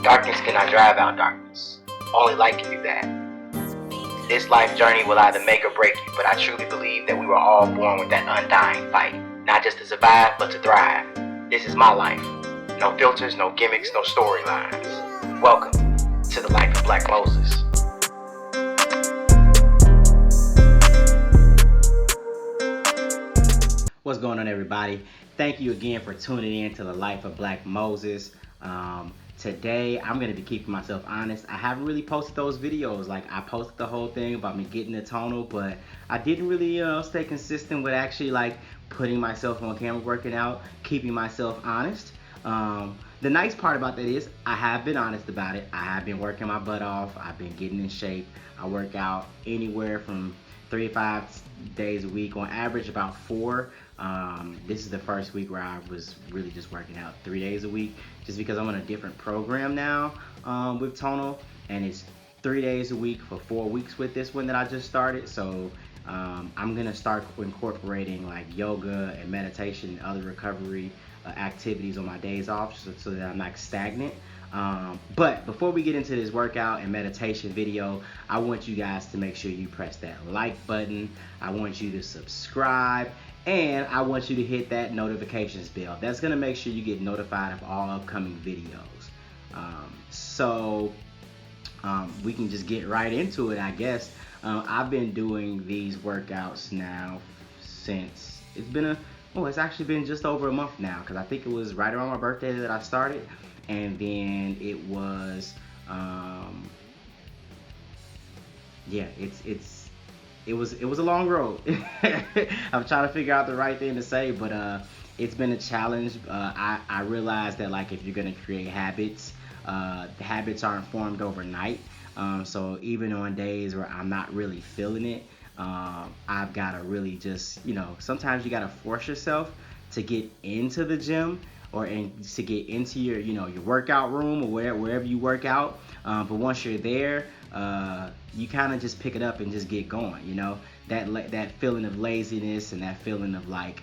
Darkness cannot drive out darkness. Only light can do that. This life journey will either make or break you, but I truly believe that we were all born with that undying fight. Not just to survive, but to thrive. This is my life. No filters, no gimmicks, no storylines. Welcome to the life of Black Moses. What's going on, everybody? Thank you again for tuning in to the Life of Black Moses. Today, I'm going to be keeping myself honest. I haven't really posted those videos. Like, I posted the whole thing about me getting the tonal, but I didn't really stay consistent with actually, like, putting myself on camera working out, keeping myself honest. The nice part about that is I have been honest about it. I have been working my butt off. I've been getting in shape. I work out anywhere from 3 to 5 days a week, on average about 4. This is the first week where I was really just working out 3 days a week, just because I'm on a different program now with Tonal, and it's 3 days a week for 4 weeks with this one that I just started. So I'm gonna start incorporating like yoga and meditation and other recovery activities on my days off, so that I'm not stagnant. But before we get into this workout and meditation video, I want you guys to make sure you press that like button. I want you to subscribe, and I want you to hit that notifications bell. That's gonna make sure you get notified of all upcoming videos. We can just get right into it, I guess. I've been doing these workouts now since it's actually been just over a month now, because I think it was right around my birthday that I started, and then it was it was a long road. I'm trying to figure out the right thing to say, but it's been a challenge. I realized that, like, if you're gonna create habits, the habits aren't formed overnight. So even on days where I'm not really feeling it, I've gotta really just, sometimes you gotta force yourself to get into the gym, or to get into your, your workout room, or wherever you work out. But once you're there, you kind of just pick it up and just get going. That feeling of laziness, and that feeling of like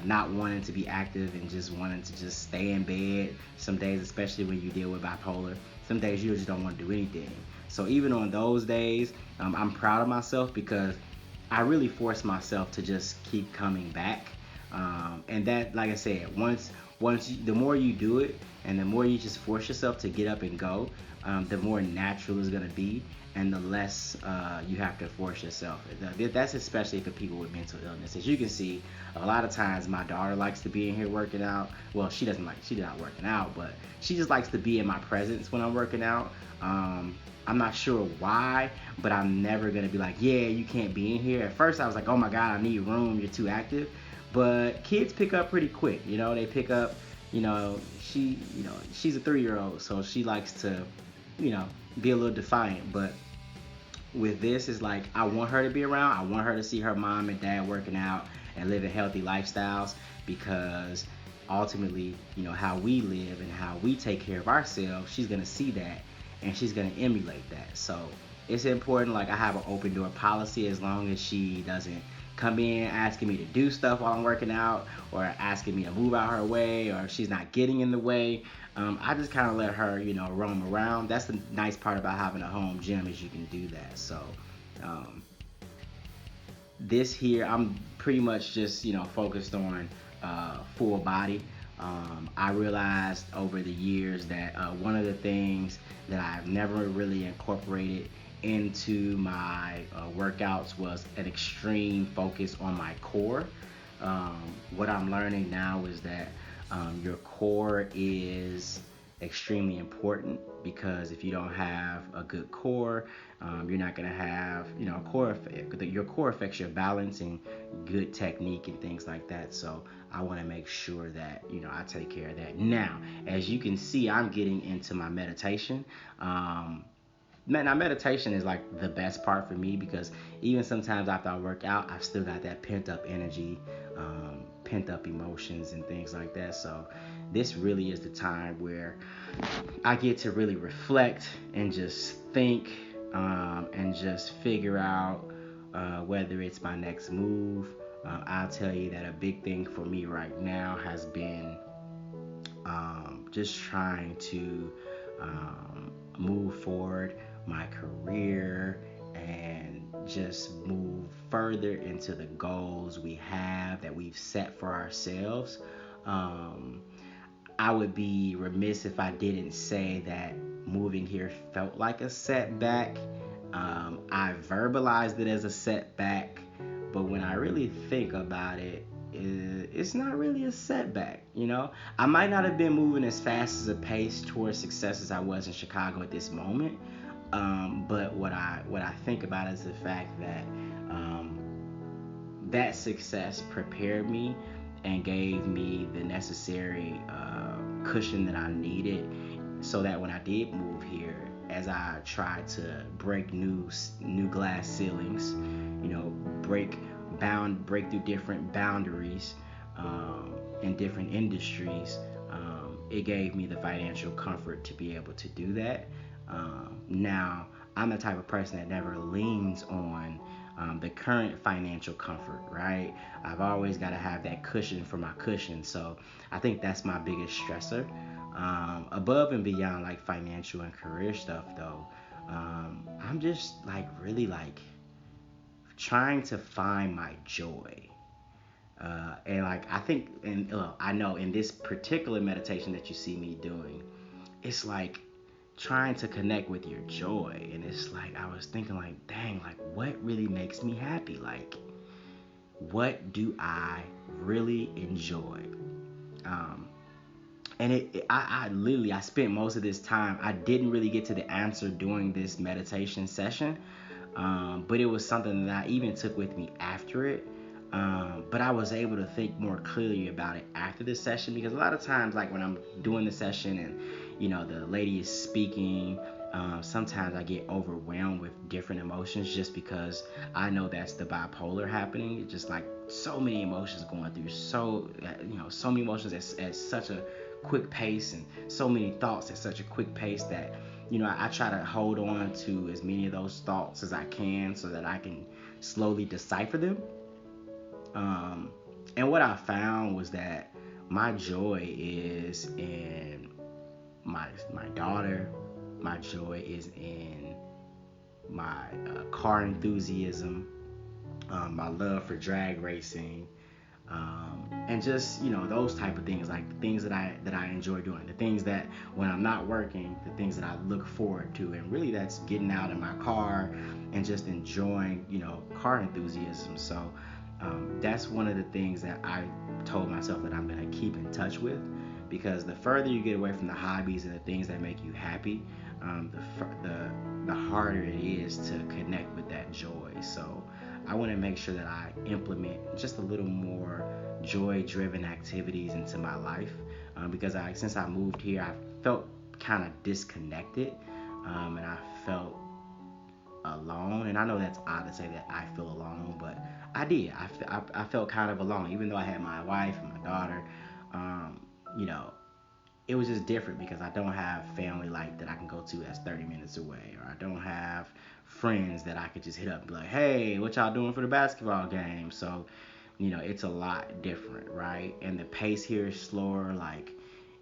not wanting to be active and just wanting to just stay in bed. Some days, especially when you deal with bipolar, some days you just don't want to do anything. So even on those days, I'm proud of myself, because I really force myself to just keep coming back. And that, like I said, the more you do it, and the more you just force yourself to get up and go, the more natural it's gonna be, and the less you have to force yourself. That's especially for people with mental illness. As you can see, a lot of times my daughter likes to be in here working out. Well, she's not working out, but she just likes to be in my presence when I'm working out. I'm not sure why, but I'm never gonna be like, yeah, you can't be in here. At first I was like, oh my God, I need room, you're too active. But kids pick up pretty quick, they pick up, she's a 3-year-old, so she likes to, be a little defiant. But with this, it's like, I want her to be around. I want her to see her mom and dad working out and living healthy lifestyles, because ultimately, how we live and how we take care of ourselves, she's gonna see that, and she's gonna emulate that. So it's important. Like, I have an open door policy. As long as she doesn't come in asking me to do stuff while I'm working out, or asking me to move out her way, or if she's not getting in the way, I just kind of let her, roam around. That's the nice part about having a home gym, is you can do that. So this here, I'm pretty much just, focused on full body. I realized over the years that one of the things that I've never really incorporated into my workouts was an extreme focus on my core. What I'm learning now is that your core is extremely important, because if you don't have a good core, you're not going to have, your core affects your balance and good technique and things like that. So I want to make sure that, I take care of that. Now, as you can see, I'm getting into my meditation. Now, meditation is like the best part for me, because even sometimes after I work out, I've still got that pent up energy, pent up emotions and things like that. So this really is the time where I get to really reflect and just think, and just figure out whether it's my next move. I'll tell you that a big thing for me right now has been just trying to move forward my career and just move further into the goals we have that we've set for ourselves. Um, I would be remiss if I didn't say that moving here felt like a setback. I verbalized it as a setback, but when I really think about it, it's not really a setback. I might not have been moving as fast as a pace towards success as I was in Chicago at this moment. But what I think about is the fact that um, that success prepared me and gave me the necessary cushion that I needed, so that when I did move here, as I tried to break new glass ceilings, break break through different boundaries in different industries, it gave me the financial comfort to be able to do that. Now, I'm the type of person that never leans on the current financial comfort, right? I've always got to have that cushion for my cushion. So I think that's my biggest stressor. Above and beyond like financial and career stuff, though, I'm just like really like trying to find my joy. And like I think, and I know in this particular meditation that you see me doing, it's like trying to connect with your joy. And it's like I was thinking like, dang, like what really makes me happy? Like what do I really enjoy? Um, and I literally I spent most of this time. I didn't really get to the answer during this meditation session, but it was something that I even took with me after it. But I was able to think more clearly about it after the session, because a lot of times, like when I'm doing the session and the lady is speaking, sometimes I get overwhelmed with different emotions just because I know that's the bipolar happening. It's just like so many emotions going through, so many emotions at such a quick pace, and so many thoughts at such a quick pace that I try to hold on to as many of those thoughts as I can so that I can slowly decipher them. Um, and what I found was that my joy is in my daughter. My joy is in my car enthusiasm, my love for drag racing, and just those type of things, like the things that I enjoy doing, the things that when I'm not working, the things that I look forward to, and really that's getting out in my car and just enjoying car enthusiasm. So that's one of the things that I told myself that I'm gonna keep in touch with, because the further you get away from the hobbies and the things that make you happy, the harder it is to connect with that joy. So I want to make sure that I implement just a little more joy-driven activities into my life, because since I moved here, I felt kind of disconnected, and I felt alone. And I know that's odd to say that I feel alone, but I did. I felt kind of alone, even though I had my wife and my daughter. Um, you know, it was just different because I don't have family like that I can go to that's 30 minutes away, or I don't have friends that I could just hit up and be like, hey, what y'all doing for the basketball game? So, it's a lot different, right? And the pace here is slower. Like,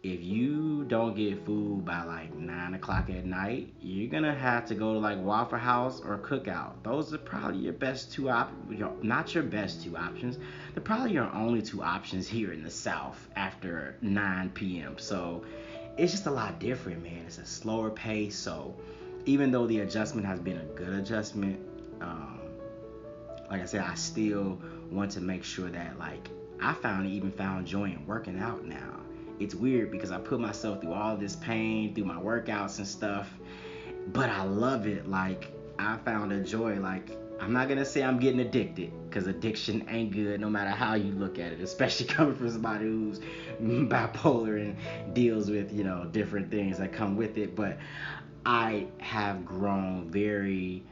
if you don't get food by like 9 o'clock at night, you're gonna have to go to like Waffle House or Cookout. Those are probably your best two not your best two options. They're probably your only two options here in the South after 9 p.m. So it's just a lot different, man. It's a slower pace. So even though the adjustment has been a good adjustment, um, like I said, I still want to make sure that like I even found joy in working out now. It's weird because I put myself through all this pain through my workouts and stuff, but I love it. Like I found a joy. Like I'm not gonna say I'm getting addicted, because addiction ain't good no matter how you look at it, especially coming from somebody who's bipolar and deals with different things that come with it. But I have grown very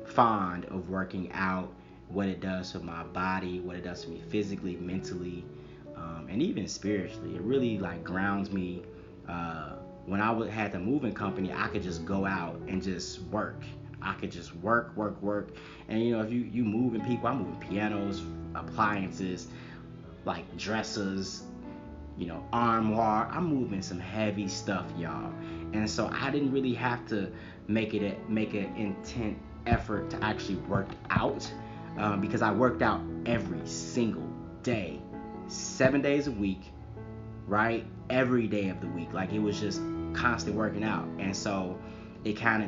fond of working out, what it does for my body, what it does for me physically, mentally, and even spiritually. It really like grounds me. When I had the moving company, I could just go out and just work. I could just work, work, work. And if you moving people, I'm moving pianos, appliances, like dressers, arm war. I'm moving some heavy stuff, y'all. And so I didn't really have to make an intent effort to actually work out, because I worked out every single day, 7 days a week, right? Every day of the week. Like, it was just constant working out. And so that kind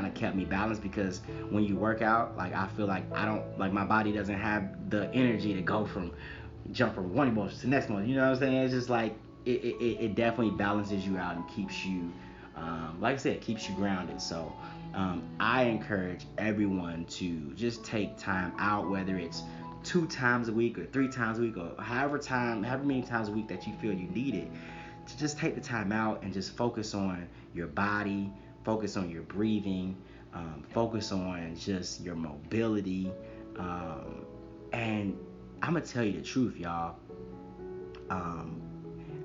of kept me balanced, because when you work out, like, I feel like I don't, like, my body doesn't have the energy to go from jump from one emotion to the next one. You know what I'm saying? It's just like it definitely balances you out and keeps you, like I said, keeps you grounded. So I encourage everyone to just take time out, whether it's 2 times a week or 3 times a week, or however many times a week that you feel you need it, to just take the time out and just focus on your body, focus on your breathing, focus on just your mobility, and I'm gonna tell you the truth, y'all.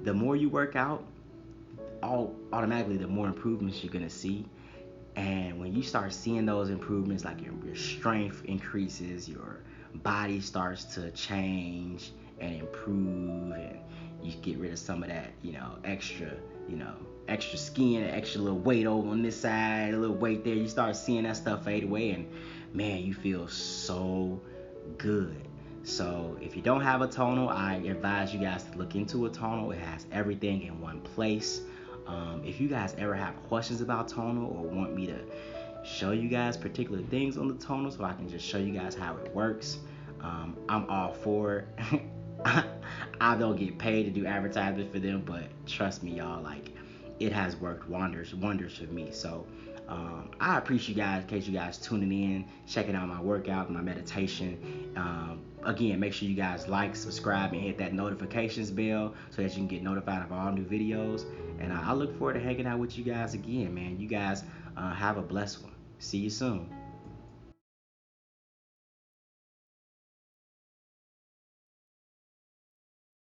The more you work out, automatically the more improvements you're gonna see. And when you start seeing those improvements, like your strength increases, your body starts to change and improve, and you get rid of some of that, extra skin, extra little weight over on this side, a little weight there. You start seeing that stuff fade away, and man, you feel so good. So if you don't have a tonal, I advise you guys to look into a tonal. It has everything in one place. If you guys ever have questions about tonal, or want me to show you guys particular things on the tonal so I can just show you guys how it works, I'm all for it. I don't get paid to do advertisements for them, but trust me, y'all, like, it has worked wonders for me. So I appreciate you guys, in case you guys tuning in, checking out my workout, my meditation. Again, make sure you guys like, subscribe, and hit that notifications bell so that you can get notified of all new videos. And I look forward to hanging out with you guys again, man. You guys have a blessed one. See you soon.